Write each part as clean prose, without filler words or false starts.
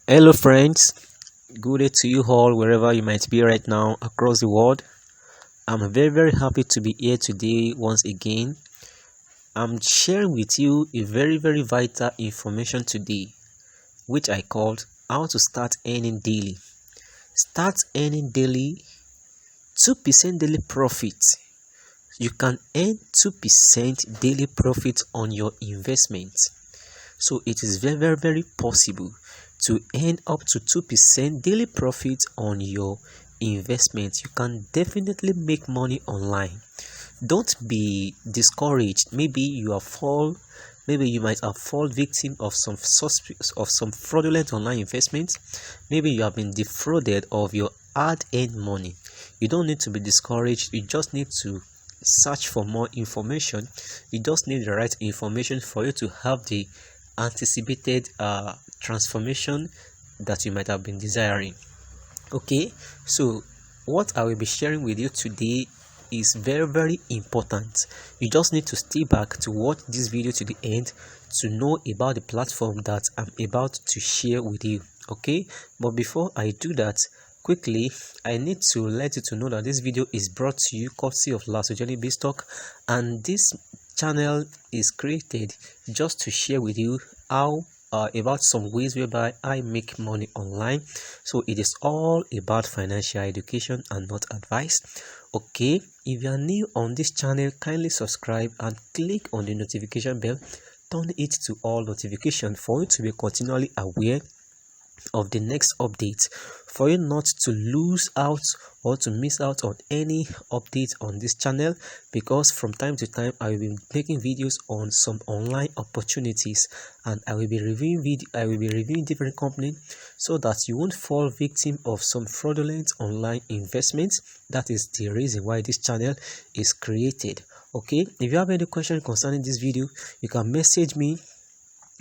Hello friends, good day to you all wherever you might be right now across the world. I'm very happy to be here today once again. I'm sharing with you a very vital information today, which I called how to start earning daily. Start earning daily, 2% daily profit. You can earn 2% daily profit on your investments. So it is very possible to earn up to 2% daily profit on your investment. You can definitely make money online. Don't be discouraged. Maybe you might have fallen victim of some fraudulent online investments. Maybe you have been defrauded of your hard-earned money. You don't need to be discouraged. You just need to search for more information. You just need the right information for you to have the anticipated transformation that you might have been desiring. Okay, so what I will be sharing with you today is very important. You just need to stay back to watch this video to the end to know about the platform that I'm about to share with you. Okay, but before I do that, quickly I need to let you to know that this video is brought to you courtesy of Lasojeni Bestock, and this channel is created just to share with you how about some ways whereby I make money online. So it is all about financial education and not advice. Okay, if you are new on this channel, kindly subscribe and click on the notification bell. Turn it to all notifications for you to be continually aware of the next update, for you not to lose out or to miss out on any update on this channel, because from time to time I will be making videos on some online opportunities, and I will be reviewing different companies so that you won't fall victim of some fraudulent online investments. That is the reason why this channel is created. Okay, if you have any question concerning this video, you can message me,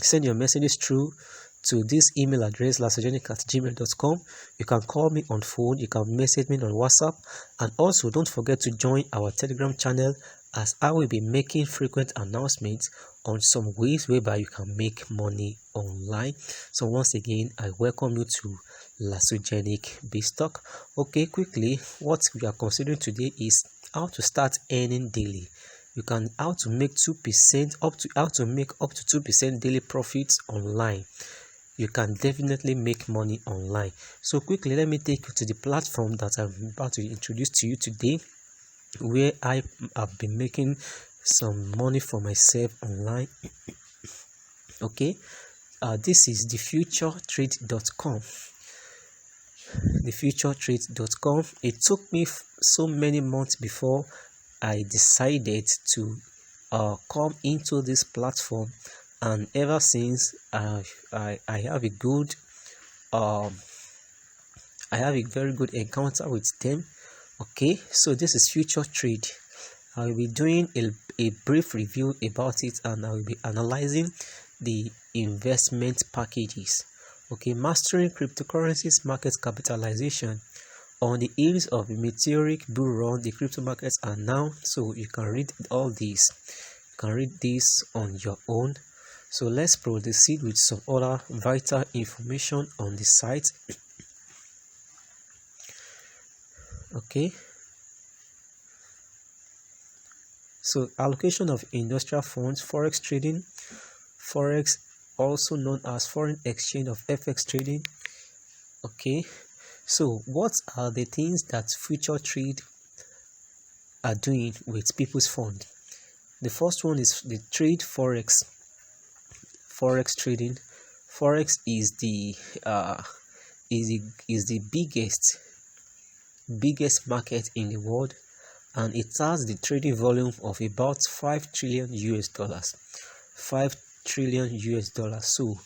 send your messages through to this email address lasogenic@gmail.com. You can call me on phone, you can message me on WhatsApp, and also don't forget to join our Telegram channel, as I will be making frequent announcements on some ways whereby you can make money online. So once again, I welcome you to Lasogenic Bestock. Okay, quickly, what we are considering today is how to start earning daily. You can how to make 2% up to 2% daily profits online. You can definitely make money online. So quickly, let me take you to the platform that I'm about to introduce to you today, where I have been making some money for myself online. Okay, this is thefuturetrade.com. Thefuturetrade.com. It took me so many months before I decided to come into this platform, and ever since I have a good I have a very good encounter with them. Okay, so this is Future Trade. I will be doing a brief review about it, and I will be analyzing the investment packages. Okay, mastering cryptocurrencies market capitalization. On the heels of a meteoric bull run, the crypto markets are now, so you can read all these. You can read this on your own. So let's proceed with some other vital information on the site. Okay, so allocation of industrial funds, forex trading. Forex, also known as foreign exchange of FX trading. Okay, so what are the things that Future Trade are doing with people's fund? The first one is the trade forex trading. Forex is the biggest market in the world, and it has the trading volume of about $5 trillion. 5 trillion US dollars. So you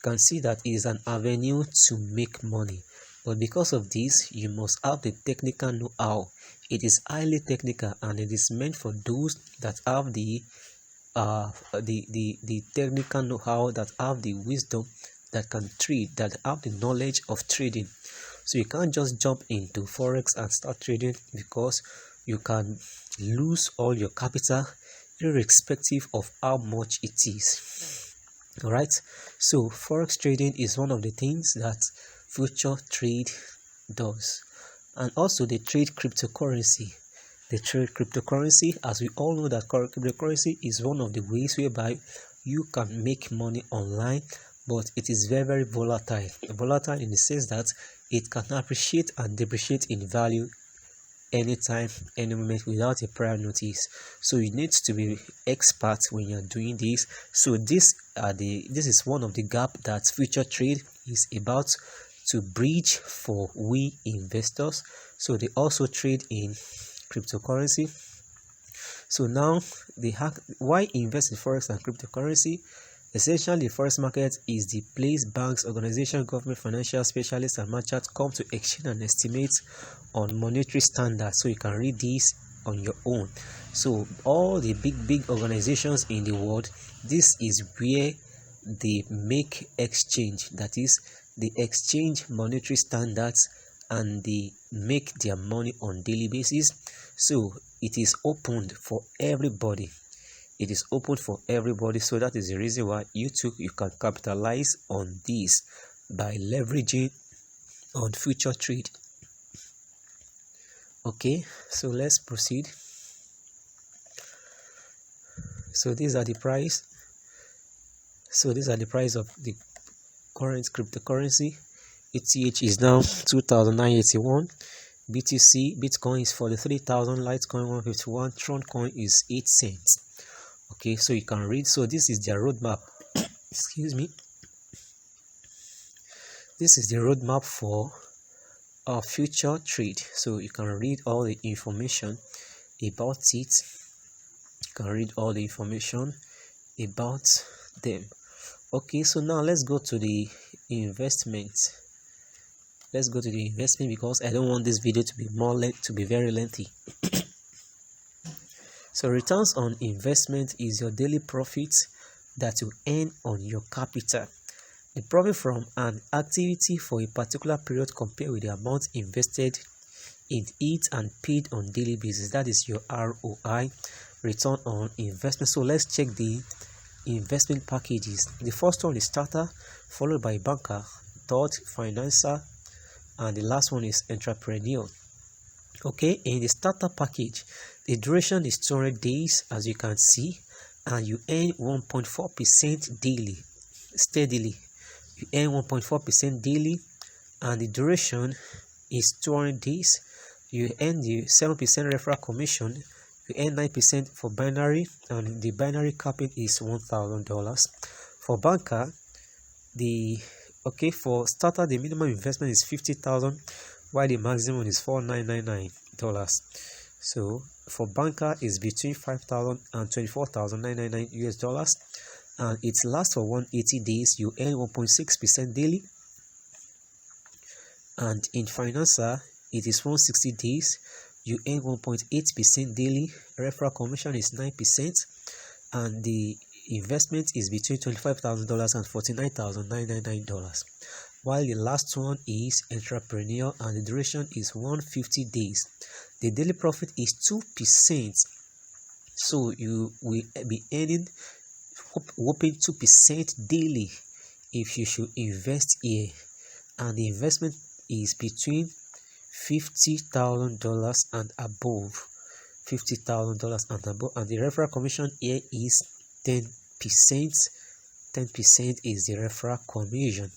can see that it is an avenue to make money, but because of this, you must have the technical know-how. It is highly technical, and it is meant for those that have the technical know-how, that have the wisdom, that can trade, that have the knowledge of trading. So you can't just jump into forex and start trading, because you can lose all your capital irrespective of how much it is. All right, so forex trading is one of the things that future trade does. And also they trade cryptocurrency. They trade cryptocurrency. As we all know, that cryptocurrency is one of the ways whereby you can make money online, but it is very, very volatile. Volatile in the sense that it can appreciate and depreciate in value anytime, any moment, without a prior notice. So you need to be expert when you're doing this. So this is one of the gap that future trade is about to bridge for we investors. So they also trade in cryptocurrency. So now why invest in forex and cryptocurrency? Essentially, the forex market is the place banks, organizations, government, financial specialists, and merchants come to exchange and estimate on monetary standards. So you can read this on your own. So all the big organizations in the world, this is where they make exchange. That is, they exchange monetary standards and they make their money on daily basis. So it is opened for everybody. It is open for everybody. So that is the reason why you can capitalize on this by leveraging on future trade. Okay, so let's proceed. So these are the price. So these are the price of the current cryptocurrency. ETH is now 2,981. BTC, Bitcoin is 43,000. Litecoin 151. Tron coin is 8 cents. Okay, so you can read. So this is their roadmap. Excuse me. This is the roadmap for our future trade. So you can read all the information about it. You can read all the information about them. Okay, so now let's go to the investment. Let's go to the investment, because I don't want this video to be very lengthy. So returns on investment is your daily profits that you earn on your capital. The profit from an activity for a particular period compared with the amount invested in it and paid on daily basis. That is your ROI, return on investment. So let's check the investment packages. The first one is starter, followed by banker, third financer, and the last one is entrepreneur. Okay, in the starter package, the duration is 200 days, as you can see, and you earn 1.4% daily, steadily. You earn 1.4% daily, and the duration is 200 days. You earn the 7% referral commission. You earn 9% for binary, and the binary capping is $1,000. For banker, for starter, the minimum investment is $50,000, while the maximum is $4,999. So for banker is between $5,000 and $24,999 US, and it lasts for 180 days. You earn 1.6% daily. And in financer, it is 160 days. You earn 1.8% daily. Referral commission is 9%, and the investment is between $25,000 and $49,999. While the last one is entrepreneur, and the duration is 150 days. The daily profit is 2%. So you will be earning whopping 2% daily if you should invest here. And the investment is between $50,000 and above. $50,000 and above. And the referral commission here is 10%. 10% is the referral commission.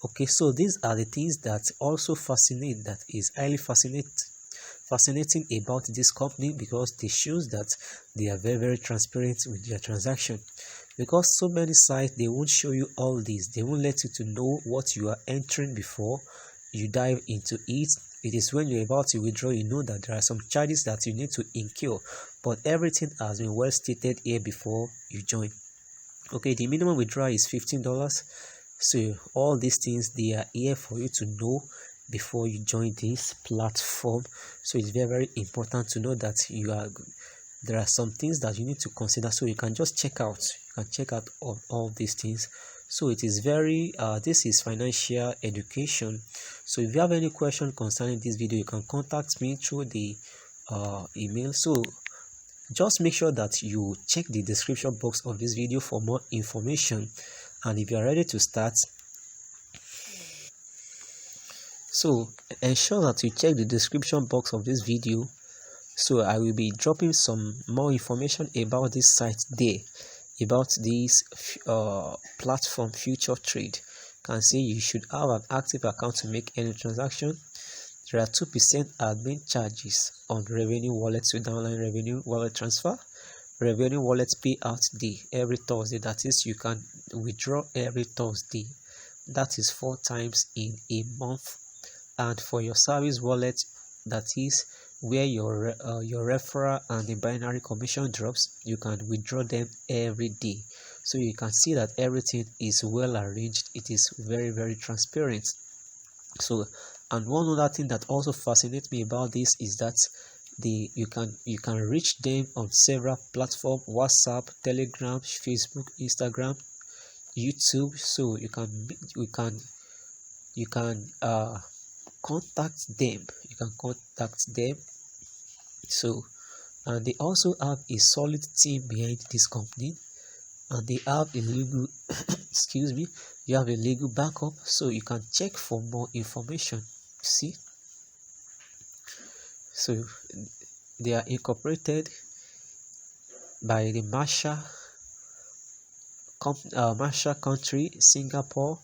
Okay, so these are the things that also fascinate, that is highly fascinating about this company, because they shows that they are very, very transparent with their transaction. Because so many sites, they won't show you all this. They won't let you to know what you are entering before you dive into it. It is when you're about to withdraw, you know that there are some charges that you need to incur, but everything has been well stated here before you join. Okay, the minimum withdrawal is $15. So all these things, they are here for you to know before you join this platform. So it's very, very important to know that there are some things that you need to consider. So you can just check out all these things So it is very this is financial education. So if you have any question concerning this video, you can contact me through the email. So just make sure that you check the description box of this video for more information. And if you are ready to start, so ensure that you check the description box of this video. So I will be dropping some more information about this site there, about this platform Future Trade. Can say you should have an active account to make any transaction. There are 2% admin charges on revenue wallets with online revenue wallet transfer. Revenue wallet payout day every Thursday. That is, you can withdraw every Thursday. That is 4 times in a month. And for your service wallet, that is where your referral and the binary commission drops, you can withdraw them every day. So you can see that everything is well arranged. It is very, very transparent. So, and one other thing that also fascinates me about this is that you can reach them on several platforms: WhatsApp, Telegram, Facebook, Instagram, YouTube. So you can contact them. So, and they also have a solid team behind this company, and they have a legal excuse me, you have a legal backup, so you can check for more information. See, so they are incorporated by the Marshall country, Singapore,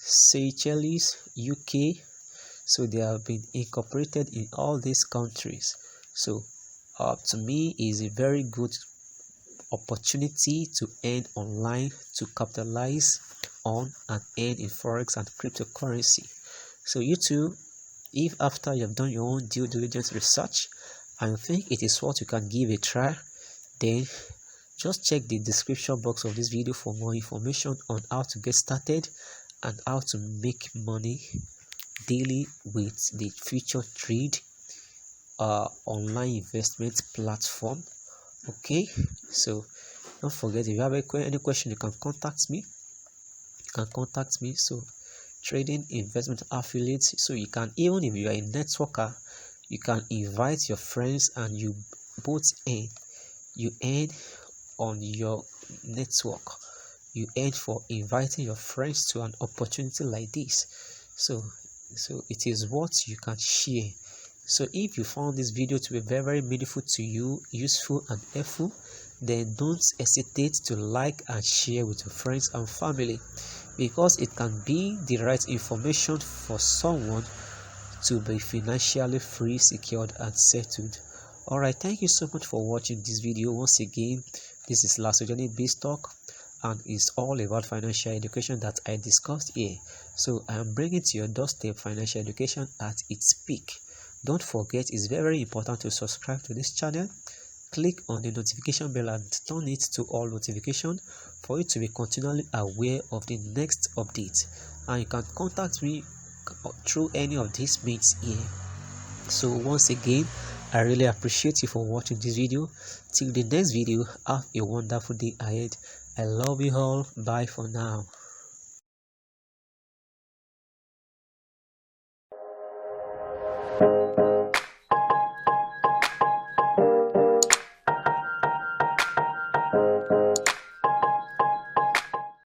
Seychelles, UK. So they have been incorporated in all these countries. So to me is a very good opportunity to earn online, to capitalize on and earn in forex and cryptocurrency. So you too, if after you have done your own due diligence research and think it is what you can give a try, then just check the description box of this video for more information on how to get started and how to make money daily with the Future Trade online investment platform. Okay, so don't forget, if you have any question, you can contact me. So trading investment affiliates, so you can, even if you are a networker, you can invite your friends and you both earn. You earn on your network, you earn for inviting your friends to an opportunity like this. So it is what you can share. So if you found this video to be very, very meaningful to you, useful and helpful, then don't hesitate to like and share with your friends and family, because it can be the right information for someone to be financially free, secured and settled. Alright, thank you so much for watching this video. Once again, this is Lasojani Biz Talk, and it's all about financial education that I discussed here. So I am bringing to your doorstep financial education at its peak. Don't forget, it's very important to subscribe to this channel. Click on the notification bell and turn it to all notification for you to be continually aware of the next update. And you can contact me through any of these means here. So once again, I really appreciate you for watching this video. Till the next video, have a wonderful day ahead. I love you all. Bye for now.